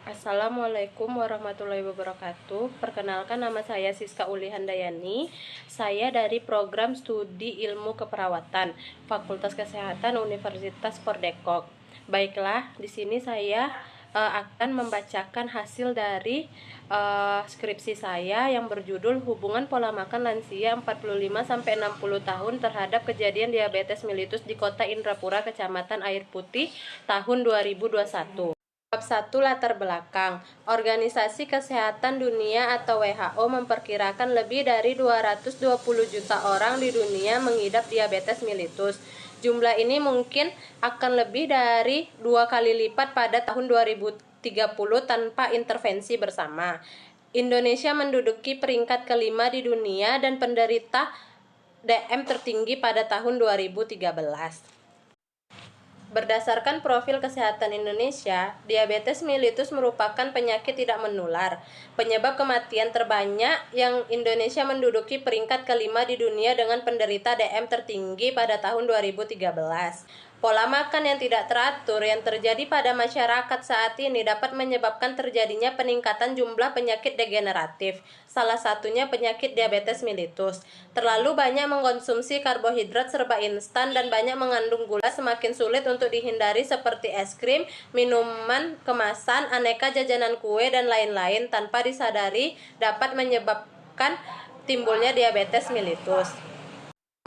Assalamualaikum warahmatullahi wabarakatuh. Perkenalkan, nama saya Siska Uli Handayani. Saya dari program studi ilmu keperawatan Fakultas Kesehatan Universitas Pordekok. Baiklah, di sini saya akan membacakan hasil dari skripsi saya yang berjudul Hubungan Pola Makan Lansia 45-60 tahun terhadap kejadian diabetes mellitus di Kota Indrapura, Kecamatan Air Putih, tahun 2021. Bab 1, latar belakang. Organisasi Kesehatan Dunia atau WHO memperkirakan lebih dari 220 juta orang di dunia mengidap diabetes mellitus. Jumlah ini mungkin akan lebih dari 2 kali lipat pada tahun 2030 tanpa intervensi bersama. Indonesia menduduki peringkat kelima di dunia dan penderita DM tertinggi pada tahun 2013. Berdasarkan profil kesehatan Indonesia, diabetes mellitus merupakan penyakit tidak menular. Penyebab kematian terbanyak yang Indonesia menduduki peringkat kelima di dunia dengan penderita DM tertinggi pada tahun 2013. Pola makan yang tidak teratur yang terjadi pada masyarakat saat ini dapat menyebabkan terjadinya peningkatan jumlah penyakit degeneratif, salah satunya penyakit diabetes mellitus. Terlalu banyak mengkonsumsi karbohidrat serba instan dan banyak mengandung gula semakin sulit untuk dihindari seperti es krim, minuman kemasan, aneka jajanan kue, dan lain-lain tanpa disadari dapat menyebabkan timbulnya diabetes mellitus.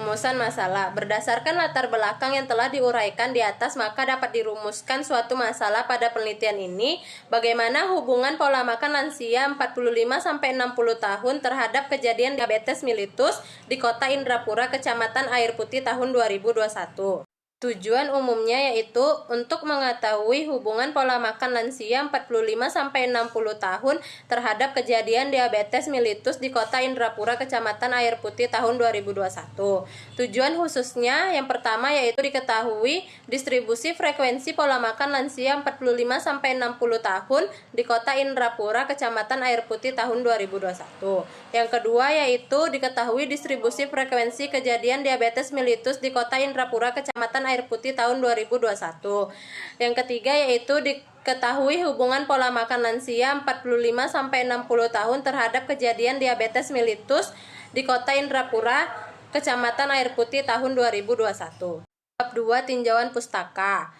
Rumusan masalah. Berdasarkan latar belakang yang telah diuraikan di atas, maka dapat dirumuskan suatu masalah pada penelitian ini, bagaimana hubungan pola makan lansia 45-60 tahun terhadap kejadian diabetes mellitus di Kota Indrapura, Kecamatan Air Putih tahun 2021. Tujuan umumnya yaitu untuk mengetahui hubungan pola makan lansia 45-60 tahun terhadap kejadian diabetes mellitus di Kota Indrapura, Kecamatan Air Putih tahun 2021. Tujuan khususnya yang pertama yaitu diketahui distribusi frekuensi pola makan lansia 45-60 tahun di Kota Indrapura, Kecamatan Air Putih tahun 2021. Yang kedua yaitu diketahui distribusi frekuensi kejadian diabetes mellitus di Kota Indrapura, Kecamatan Air Putih tahun 2021. Yang ketiga yaitu diketahui hubungan pola makan lansia 45-60 tahun terhadap kejadian diabetes mellitus di Kota Indrapura, Kecamatan Air Putih tahun 2021. Bab 2, tinjauan pustaka.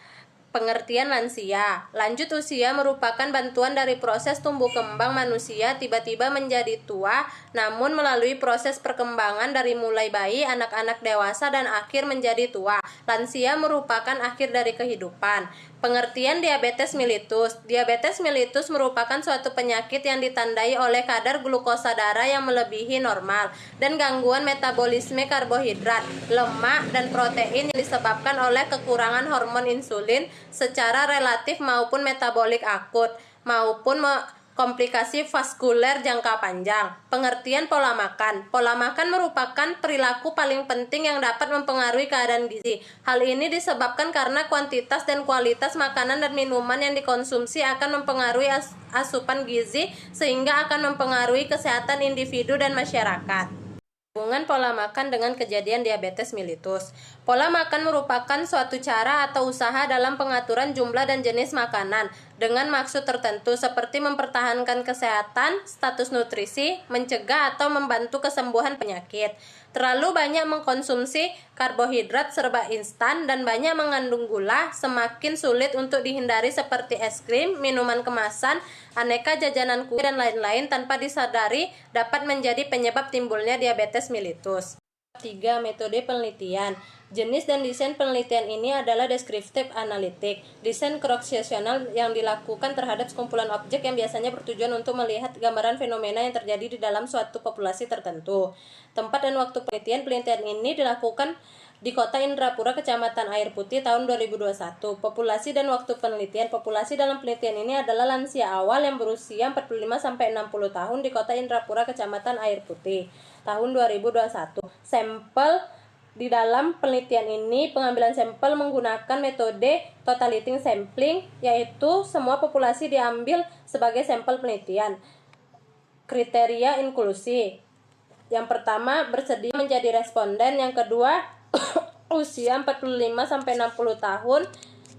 Pengertian lansia. Lanjut usia merupakan bantuan dari proses tumbuh kembang manusia tiba-tiba menjadi tua, namun melalui proses perkembangan dari mulai bayi, anak-anak dewasa, dan akhir menjadi tua. Lansia merupakan akhir dari kehidupan. Pengertian diabetes mellitus. Diabetes mellitus merupakan suatu penyakit yang ditandai oleh kadar glukosa darah yang melebihi normal dan gangguan metabolisme karbohidrat, lemak, dan protein yang disebabkan oleh kekurangan hormon insulin secara relatif maupun metabolik akut maupun komplikasi vaskuler jangka panjang. Pengertian pola makan. Pola makan merupakan perilaku paling penting yang dapat mempengaruhi keadaan gizi. Hal ini disebabkan karena kuantitas dan kualitas makanan dan minuman yang dikonsumsi akan mempengaruhi asupan gizi sehingga akan mempengaruhi kesehatan individu dan masyarakat. Hubungan pola makan dengan kejadian diabetes mellitus. Pola makan merupakan suatu cara atau usaha dalam pengaturan jumlah dan jenis makanan dengan maksud tertentu seperti mempertahankan kesehatan, status nutrisi, mencegah atau membantu kesembuhan penyakit. Terlalu banyak mengkonsumsi karbohidrat serba instan dan banyak mengandung gula semakin sulit untuk dihindari seperti es krim, minuman kemasan, aneka jajanan kue, dan lain-lain tanpa disadari dapat menjadi penyebab timbulnya diabetes mellitus. 3. Metode penelitian. Jenis dan desain penelitian ini adalah deskriptif analitik, desain cross-sectional yang dilakukan terhadap sekumpulan objek yang biasanya bertujuan untuk melihat gambaran fenomena yang terjadi di dalam suatu populasi tertentu. Tempat dan waktu penelitian ini dilakukan di Kota Indrapura, Kecamatan Air Putih tahun 2021. Populasi dan waktu penelitian. Populasi dalam penelitian ini adalah lansia awal yang berusia 45-60 tahun di Kota Indrapura, Kecamatan Air Putih tahun 2021. Sampel di dalam penelitian ini, pengambilan sampel menggunakan metode totality sampling, yaitu semua populasi diambil sebagai sampel penelitian. Kriteria inklusi. Yang pertama, bersedia menjadi responden. Yang kedua, usia 45-60 tahun.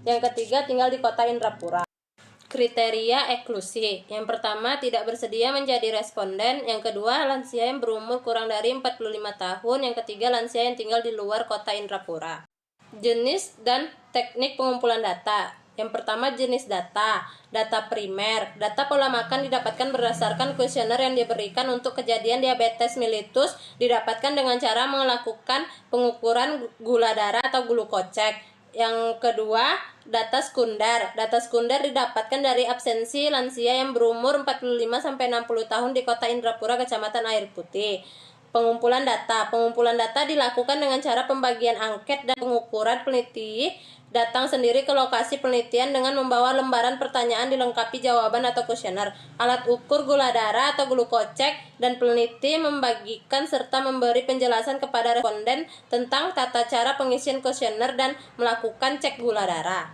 Yang ketiga, tinggal di Kota Indrapura. Kriteria eksklusi. Yang pertama, tidak bersedia menjadi responden. Yang kedua, lansia yang berumur kurang dari 45 tahun. Yang ketiga, lansia yang tinggal di luar kota Indrapura. Jenis dan teknik pengumpulan data. Yang pertama, jenis data. Data primer. Data pola makan didapatkan berdasarkan kuesioner yang diberikan untuk kejadian diabetes mellitus, didapatkan dengan cara melakukan pengukuran gula darah atau glukocek. Yang kedua, data sekunder. Data sekunder didapatkan dari absensi lansia yang berumur 45-60 tahun di kota Indrapura, Kecamatan Air Putih. Pengumpulan data. Pengumpulan data dilakukan dengan cara pembagian angket dan pengukuran. Peneliti datang sendiri ke lokasi penelitian dengan membawa lembaran pertanyaan dilengkapi jawaban atau kuesioner, alat ukur gula darah atau glukocek, dan peneliti membagikan serta memberi penjelasan kepada responden tentang tata cara pengisian kuesioner dan melakukan cek gula darah.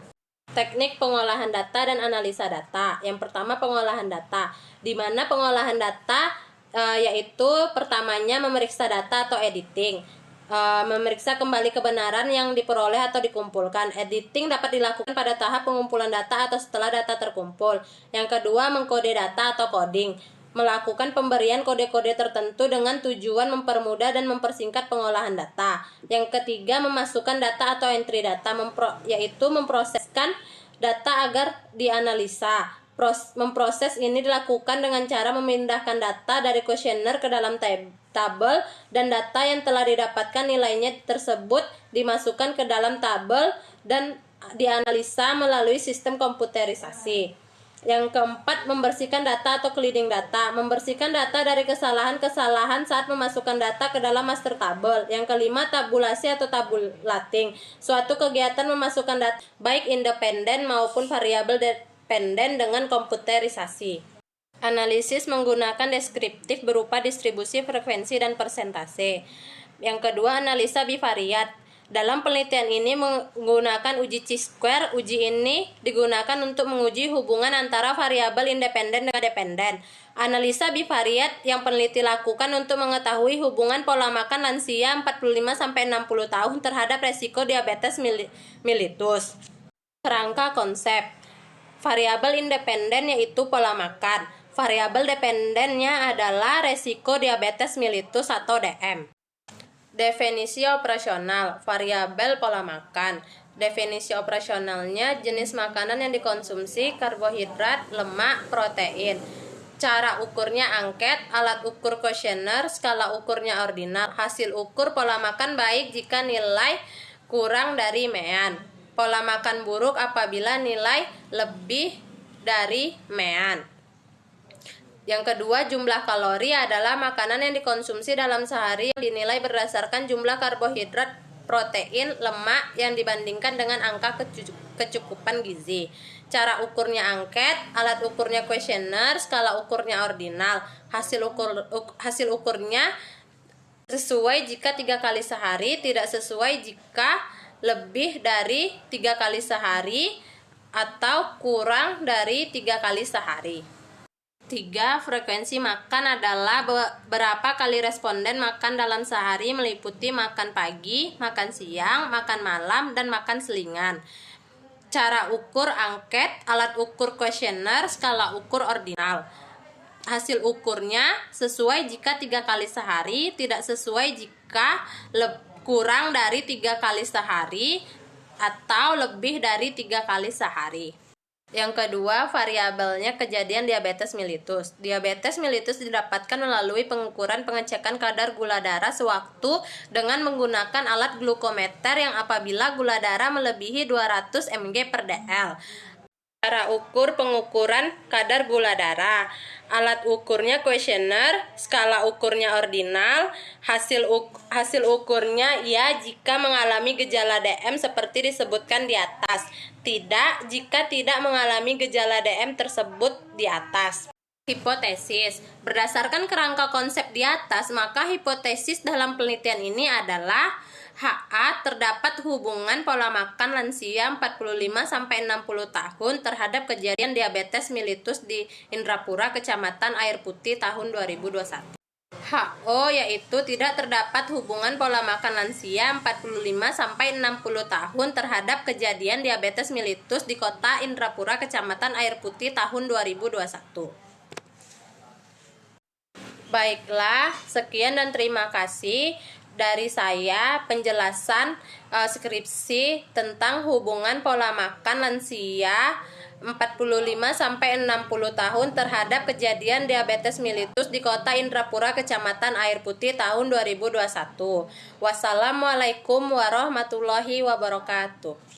Teknik pengolahan data dan analisa data. Yang pertama, pengolahan data, di mana pengolahan data yaitu pertamanya memeriksa data atau editing. Memeriksa kembali kebenaran yang diperoleh atau dikumpulkan. Editing dapat dilakukan pada tahap pengumpulan data atau setelah data terkumpul. Yang kedua, mengkode data atau coding. Melakukan pemberian kode-kode tertentu dengan tujuan mempermudah dan mempersingkat pengolahan data. Yang ketiga, memasukkan data atau entry data, yaitu memproseskan data agar dianalisa. Memproses ini dilakukan dengan cara memindahkan data dari kuesioner ke dalam tabel, dan data yang telah didapatkan nilainya tersebut dimasukkan ke dalam tabel dan dianalisa melalui sistem komputerisasi. Yang keempat, membersihkan data atau cleaning data. Membersihkan data dari kesalahan-kesalahan saat memasukkan data ke dalam master tabel. Yang kelima, tabulasi atau tabulating. Suatu kegiatan memasukkan data baik independen maupun variabel dependen dengan komputerisasi. Analisis menggunakan deskriptif berupa distribusi, frekuensi, dan persentase. Yang kedua, analisa bivariat. Dalam penelitian ini menggunakan uji chi-square. Uji ini digunakan untuk menguji hubungan antara variabel independen dengan dependen. Analisa bivariat yang peneliti lakukan untuk mengetahui hubungan pola makan lansia 45-60 tahun terhadap resiko diabetes mellitus. Kerangka konsep. Variabel independen yaitu pola makan. Variabel dependennya adalah resiko diabetes mellitus atau DM. Definisi operasional variabel pola makan. Definisi operasionalnya jenis makanan yang dikonsumsi, karbohidrat, lemak, protein. Cara ukurnya angket, alat ukur kuesioner, skala ukurnya ordinal. Hasil ukur pola makan baik jika nilai kurang dari mean. Pola makan buruk apabila nilai lebih dari mean. Yang kedua, jumlah kalori adalah makanan yang dikonsumsi dalam sehari yang dinilai berdasarkan jumlah karbohidrat, protein, lemak yang dibandingkan dengan angka kecukupan gizi. Cara ukurnya angket, alat ukurnya kuesioner, skala ukurnya ordinal. Hasil ukurnya sesuai jika 3 kali sehari, tidak sesuai jika lebih dari 3 kali sehari atau kurang dari 3 kali sehari. 3. Frekuensi makan adalah berapa kali responden makan dalam sehari, meliputi makan pagi, makan siang, makan malam, dan makan selingan. Cara ukur angket, alat ukur kuesioner, skala ukur ordinal. Hasil ukurnya sesuai jika 3 kali sehari, tidak sesuai jika kurang dari 3 kali sehari atau lebih dari 3 kali sehari. Yang kedua, variabelnya kejadian diabetes mellitus. Diabetes mellitus didapatkan melalui pengukuran pengecekan kadar gula darah sewaktu dengan menggunakan alat glukometer yang apabila gula darah melebihi 200 mg/dl. Cara ukur pengukuran kadar gula darah. Alat ukurnya kuesioner, skala ukurnya ordinal. Hasil ukurnya ya jika mengalami gejala DM seperti disebutkan di atas. Tidak jika tidak mengalami gejala DM tersebut di atas. Hipotesis. Berdasarkan kerangka konsep di atas, maka hipotesis dalam penelitian ini adalah HA, terdapat hubungan pola makan lansia 45-60 tahun terhadap kejadian diabetes mellitus di Indrapura, Kecamatan Air Putih tahun 2021. WHO, yaitu tidak terdapat hubungan pola makan lansia 45-60 tahun terhadap kejadian diabetes mellitus di Kota Indrapura, Kecamatan Air Putih tahun 2021. Baiklah, sekian dan terima kasih dari saya penjelasan skripsi tentang hubungan pola makan lansia 45-60 tahun terhadap kejadian diabetes mellitus di Kota Indrapura, Kecamatan Air Putih tahun 2021. Wassalamualaikum warahmatullahi wabarakatuh.